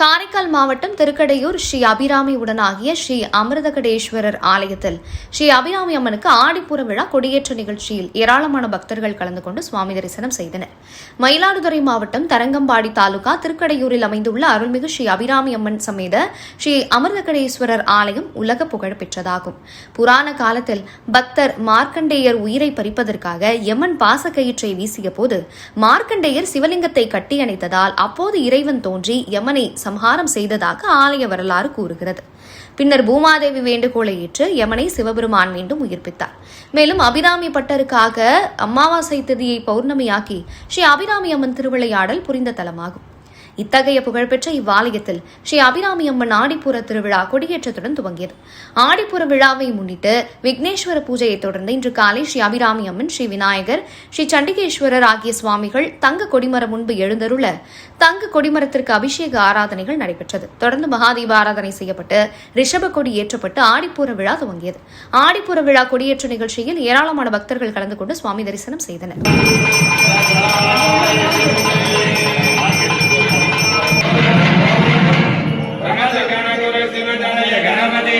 காரைக்கால் மாவட்டம் திருக்கடையூர் ஸ்ரீ அபிராமி உடனாகிய ஸ்ரீ அமிர்தகடேஸ்வரர் ஆலயத்தில் ஸ்ரீ அபிராமி அம்மனுக்கு ஆடிப்பூர விழா கொடியேற்ற நிகழ்ச்சியில் ஏராளமான பக்தர்கள் கலந்து கொண்டு சுவாமி தரிசனம் செய்தனர். மயிலாடுதுறை மாவட்டம் தரங்கம்பாடி தாலுகா திருக்கடையூரில் அமைந்துள்ள அருள்மிகு ஸ்ரீ அபிராமி அம்மன் சமேத ஸ்ரீ அமிர்தகடேஸ்வரர் ஆலயம் உலக புகழ் பெற்றதாகும். புராண காலத்தில் பக்தர் மார்க்கண்டேயர் உயிரை பறிப்பதற்காக யமன் பாசக்கயிற்றை வீசிய போது மார்க்கண்டேயர் சிவலிங்கத்தை கட்டியணைத்ததால் அப்போது இறைவன் தோன்றி யமனை சம்ஹாரம் செய்ததாக ஆலய வரலாறு கூறுகிறது. பின்னர் பூமாதேவி வேண்டுகோளை ஏற்று யமனை சிவபெருமான் மீண்டும் உயிர்ப்பித்தார். மேலும் அபிராமி பட்டருக்காக அமாவாசை திதியை பௌர்ணமியாக்கி ஸ்ரீ அபிராமி அம்மன் திருவிளையாடல் புரிந்த தலமாகும். இத்தகைய புகழ்பெற்ற இவ்வாலயத்தில் ஸ்ரீ அபிராமி அம்மன் ஆடிப்பூர திருவிழா கொடியேற்றத்துடன் துவங்கியது. ஆடிப்பூர விழாவை முன்னிட்டு விக்னேஸ்வர பூஜையை தொடர்ந்து இன்று காலை ஸ்ரீ அபிராமி அம்மன், ஸ்ரீ விநாயகர், ஸ்ரீ சண்டிகேஸ்வரர் ஆகிய சுவாமிகள் தங்க கொடிமரம் முன்பு எழுந்தருள தங்க கொடிமரத்திற்கு அபிஷேக ஆராதனைகள் நடைபெற்றது. தொடர்ந்து மகாதீப ஆராதனை செய்யப்பட்டு ரிஷப கொடி ஏற்றப்பட்டு ஆடிப்பூர விழா துவங்கியது. ஆடிப்பூர விழா கொடியேற்ற நிகழ்ச்சியில் ஏராளமான பக்தர்கள் கலந்து கொண்டு சுவாமி தரிசனம் செய்தனர். गणपति